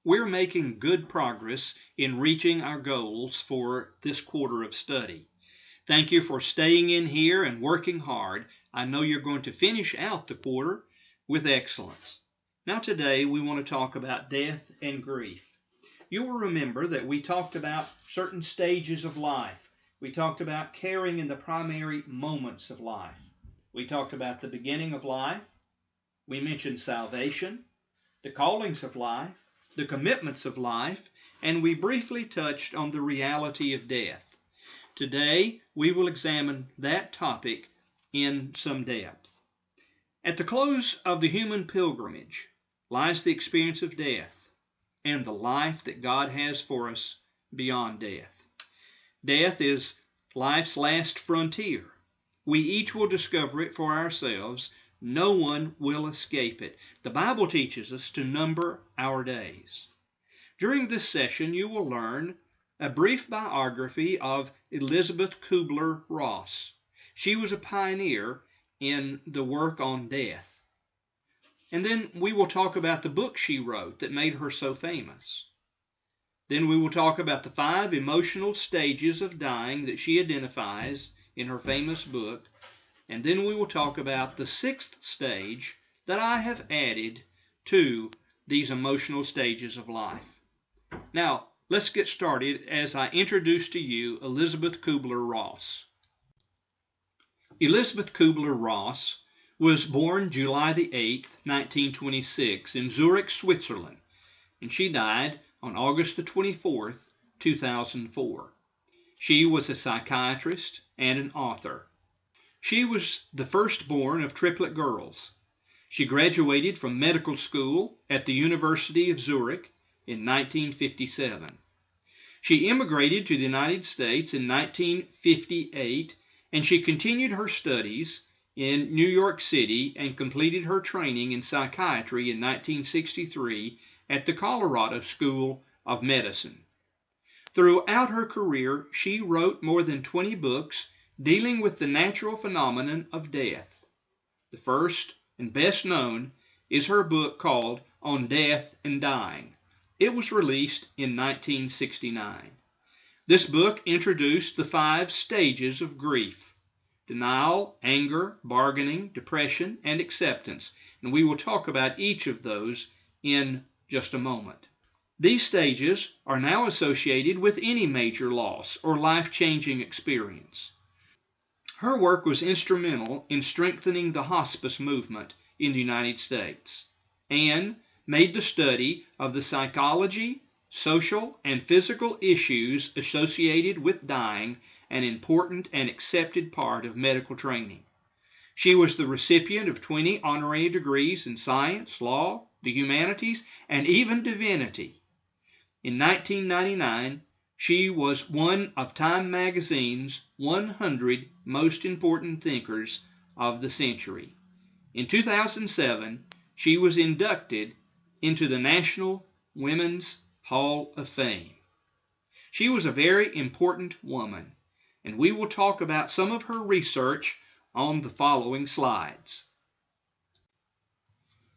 We're making good progress in reaching our goals for this quarter of study. Thank you for staying in here and working hard. I know you're going to finish out the quarter with excellence. Now today we want to talk about death and grief. You will remember that we talked about certain stages of life. We talked about caring in the primary moments of life. We talked about the beginning of life. We mentioned salvation, the callings of life, the commitments of life, and we briefly touched on the reality of death. Today, we will examine that topic in some depth. At the close of the human pilgrimage lies the experience of death and the life that God has for us beyond death. Death is life's last frontier. We each will discover it for ourselves. No one will escape it. The Bible teaches us to number our days. During this session, you will learn a brief biography of Elisabeth Kubler-Ross. She was a pioneer in the work on death. And then we will talk about the book she wrote that made her so famous. Then we will talk about the 5 emotional stages of dying that she identifies in her famous book. And then we will talk about the 6th stage that I have added to these emotional stages of life. Now, let's get started as I introduce to you Elisabeth Kubler-Ross. Elisabeth Kubler-Ross was born July the 8th, 1926 in Zurich, Switzerland, and she died on August the 24th, 2004. She was a psychiatrist and an author. She was the firstborn of triplet girls. She graduated from medical school at the University of Zurich in 1957. She immigrated to the United States in 1958, and she continued her studies in New York City and completed her training in psychiatry in 1963 at the Colorado School of Medicine. Throughout her career, she wrote more than 20 books dealing with the natural phenomenon of death. The first and best known is her book called On Death and Dying. It was released in 1969. This book introduced the 5 stages of grief: denial, anger, bargaining, depression, and acceptance. And we will talk about each of those in just a moment. These stages are now associated with any major loss or life-changing experience. Her work was instrumental in strengthening the hospice movement in the United States and made the study of the psychology, social, and physical issues associated with dying an important and accepted part of medical training. She was the recipient of 20 honorary degrees in science, law, the humanities, and even divinity. In 1999, she was one of Time magazine's 100 most important thinkers of the century. In 2007, she was inducted into the National Women's Hall of Fame. She was a very important woman, and we will talk about some of her research on the following slides.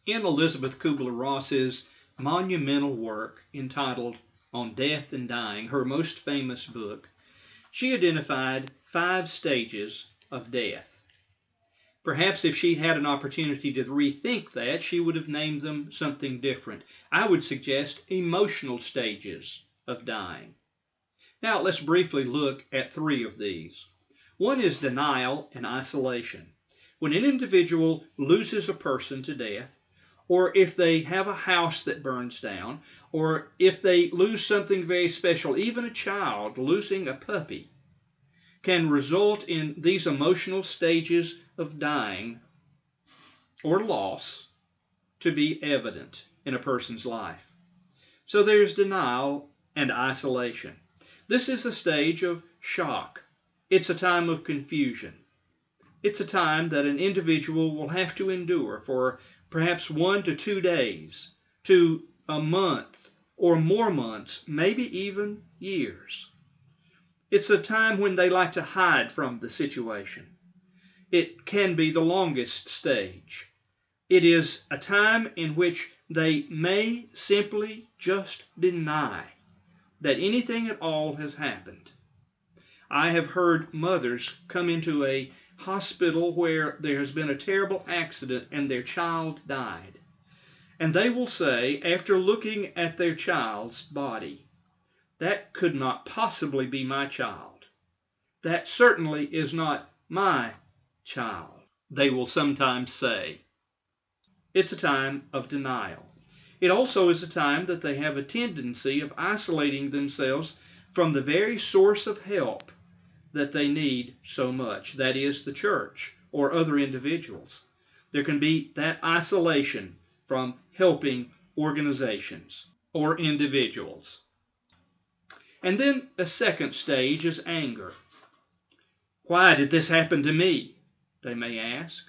In Elisabeth Kubler-Ross's monumental work entitled On Death and Dying, her most famous book, she identified 5 stages of death. Perhaps if she had an opportunity to rethink that, she would have named them something different. I would suggest emotional stages of dying. Now let's briefly look at 3 of these. One is denial and isolation. When an individual loses a person to death, or if they have a house that burns down, or if they lose something very special, even a child losing a puppy, can result in these emotional stages of dying or loss to be evident in a person's life. So there's denial and isolation. This is a stage of shock. It's a time of confusion. It's a time that an individual will have to endure for perhaps 1 to 2 days, to a month, or more months, maybe even years. It's a time when they like to hide from the situation. It can be the longest stage. It is a time in which they may simply just deny that anything at all has happened. I have heard mothers come into a hospital where there has been a terrible accident and their child died. And they will say, after looking at their child's body, that could not possibly be my child. That certainly is not my child, they will sometimes say. It's a time of denial. It also is a time that they have a tendency of isolating themselves from the very source of help that they need so much, that is, the church or other individuals. There can be that isolation from helping organizations or individuals. And then a second stage is anger. Why did this happen to me? They may ask.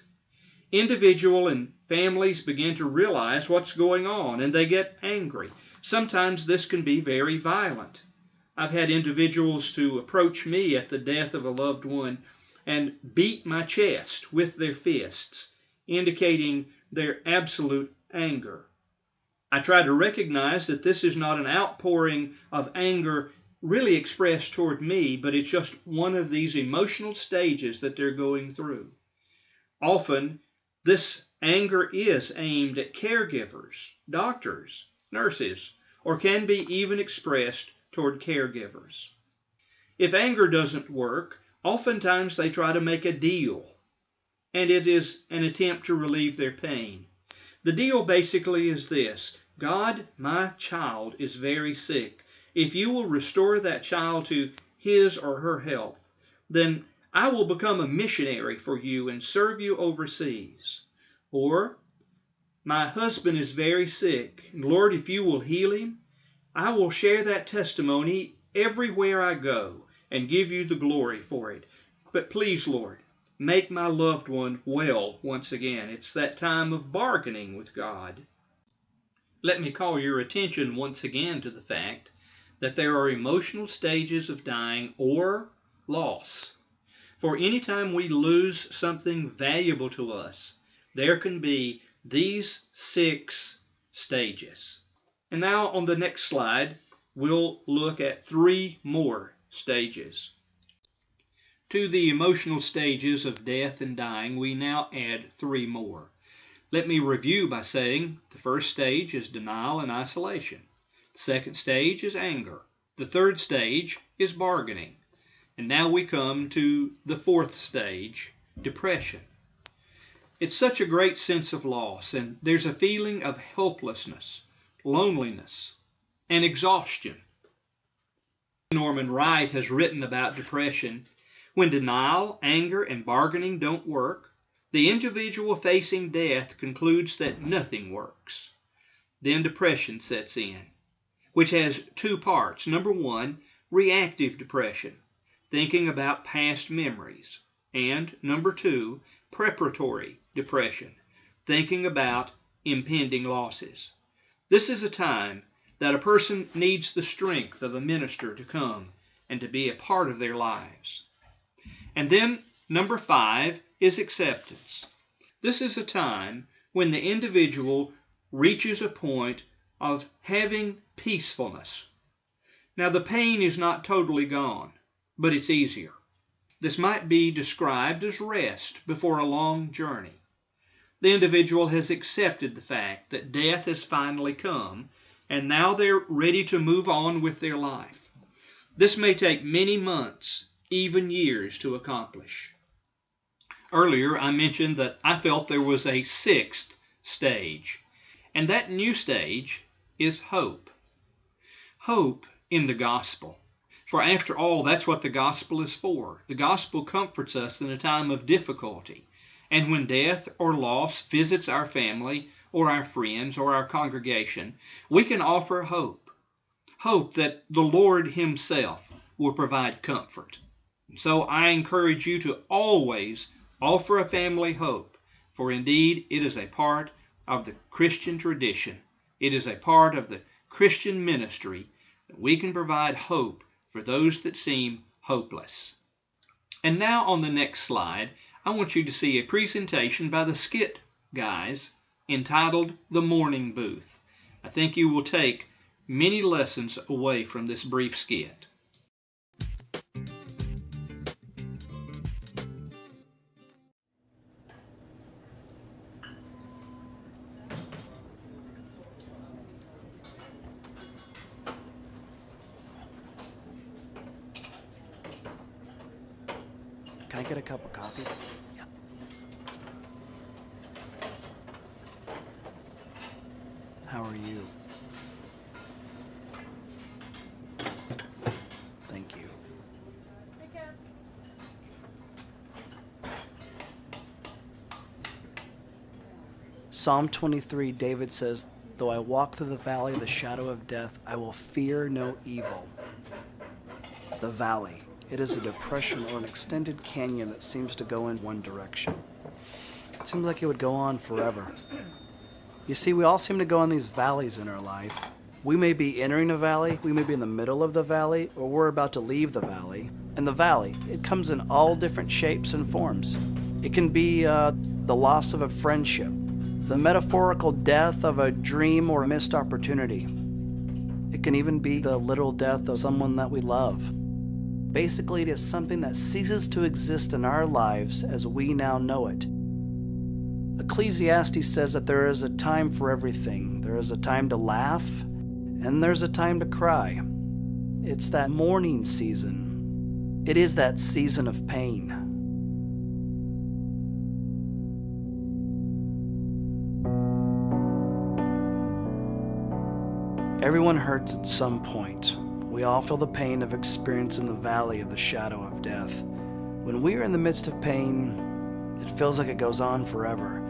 Individual and families begin to realize what's going on, and they get angry. Sometimes this can be very violent. I've had individuals to approach me at the death of a loved one and beat my chest with their fists, indicating their absolute anger. I try to recognize that this is not an outpouring of anger really expressed toward me, but it's just one of these emotional stages that they're going through. Often, this anger is aimed at caregivers, doctors, nurses, or can be even expressed toward caregivers. If anger doesn't work, oftentimes they try to make a deal, and it is an attempt to relieve their pain. The deal basically is this: God, my child is very sick. If you will restore that child to his or her health, then I will become a missionary for you and serve you overseas. Or, my husband is very sick, and Lord, if you will heal him, I will share that testimony everywhere I go and give you the glory for it. But please, Lord, make my loved one well once again. It's that time of bargaining with God. Let me call your attention once again to the fact that there are emotional stages of dying or loss. For any time we lose something valuable to us, there can be these 6 stages. And now on the next slide, we'll look at 3 more stages. To the emotional stages of death and dying, we now add 3 more. Let me review by saying the first stage is denial and isolation. The second stage is anger. The third stage is bargaining. And now we come to the 4th stage, depression. It's such a great sense of loss, and there's a feeling of helplessness, loneliness, and exhaustion. Norman Wright has written about depression. When denial, anger, and bargaining don't work, the individual facing death concludes that nothing works. Then depression sets in, which has 2 parts. Number 1, reactive depression, thinking about past memories. And number 2, preparatory depression, thinking about impending losses. This is a time that a person needs the strength of a minister to come and to be a part of their lives. And then number 5 is acceptance. This is a time when the individual reaches a point of having peacefulness. Now the pain is not totally gone, but it's easier. This might be described as rest before a long journey. The individual has accepted the fact that death has finally come, and now they're ready to move on with their life. This may take many months, even years, to accomplish. Earlier, I mentioned that I felt there was a 6th stage, and that new stage is hope. Hope in the gospel. For after all, that's what the gospel is for. The gospel comforts us in a time of difficulty. And when death or loss visits our family or our friends or our congregation, we can offer hope. Hope that the Lord Himself will provide comfort. So I encourage you to always offer a family hope, for indeed it is a part of the Christian tradition. It is a part of the Christian ministry that we can provide hope for those that seem hopeless. And now on the next slide, I want you to see a presentation by the Skit guys entitled The Mourning Booth. I think you will take many lessons away from this brief skit. Can I get a cup of coffee? Yeah. How are you? Thank you. Psalm 23, David says, "Though I walk through the valley of the shadow of death, I will fear no evil." The valley. It is a depression or an extended canyon that seems to go in one direction. It seems like it would go on forever. You see, we all seem to go in these valleys in our life. We may be entering a valley, we may be in the middle of the valley, or we're about to leave the valley. And the valley, it comes in all different shapes and forms. It can be the loss of a friendship, the metaphorical death of a dream or a missed opportunity. It can even be the literal death of someone that we love. Basically, it is something that ceases to exist in our lives as we now know it. Ecclesiastes says that there is a time for everything. There is a time to laugh, and there's a time to cry. It's that mourning season. It is that season of pain. Everyone hurts at some point. We all feel the pain of experiencing the valley of the shadow of death. When we are in the midst of pain, it feels like it goes on forever.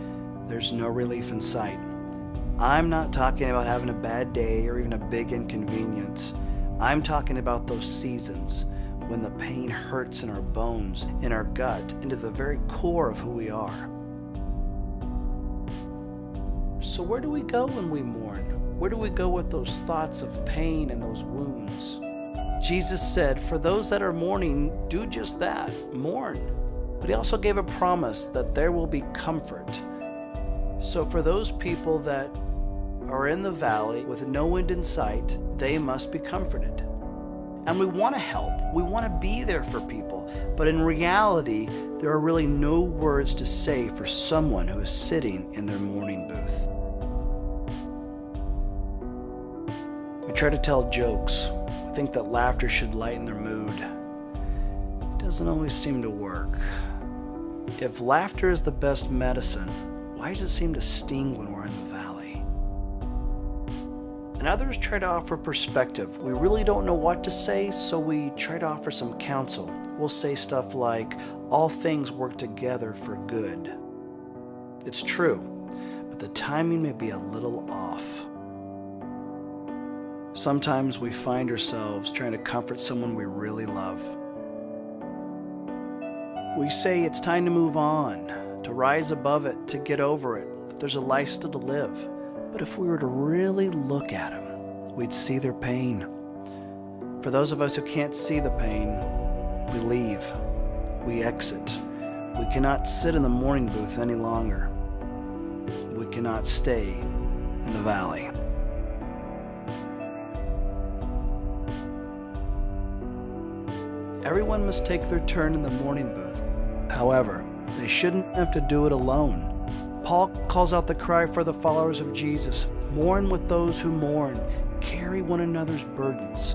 There's no relief in sight. I'm not talking about having a bad day or even a big inconvenience. I'm talking about those seasons when the pain hurts in our bones, in our gut, into the very core of who we are. So where do we go when we mourn? Where do we go with those thoughts of pain and those wounds? Jesus said, for those that are mourning, do just that, mourn. But he also gave a promise that there will be comfort. So for those people that are in the valley with no end in sight, they must be comforted. And we want to help. We want to be there for people. But in reality, there are really no words to say for someone who is sitting in their mourning booth. We try to tell jokes. We think that laughter should lighten their mood. It doesn't always seem to work. If laughter is the best medicine, why does it seem to sting when we're in the valley? And others try to offer perspective. We really don't know what to say, so we try to offer some counsel. We'll say stuff like, all things work together for good. It's true, but the timing may be a little off. Sometimes we find ourselves trying to comfort someone we really love. We say it's time to move on, to rise above it, to get over it, that there's a life still to live. But if we were to really look at them, we'd see their pain. For those of us who can't see the pain, we leave, we exit. We cannot sit in the mourning booth any longer. We cannot stay in the valley. Everyone must take their turn in the mourning booth. However, they shouldn't have to do it alone. Paul calls out the cry for the followers of Jesus, mourn with those who mourn, carry one another's burdens.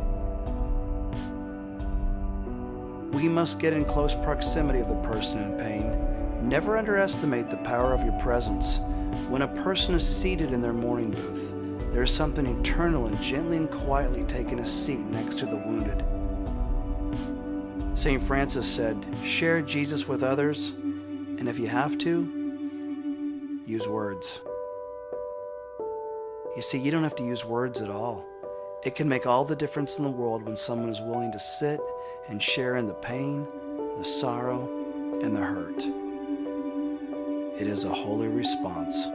We must get in close proximity of the person in pain. Never underestimate the power of your presence. When a person is seated in their mourning booth, there is something eternal and gently and quietly taking a seat next to the wounded. St. Francis said, share Jesus with others, and if you have to, use words. You see, you don't have to use words at all. It can make all the difference in the world when someone is willing to sit and share in the pain, the sorrow, and the hurt. It is a holy response.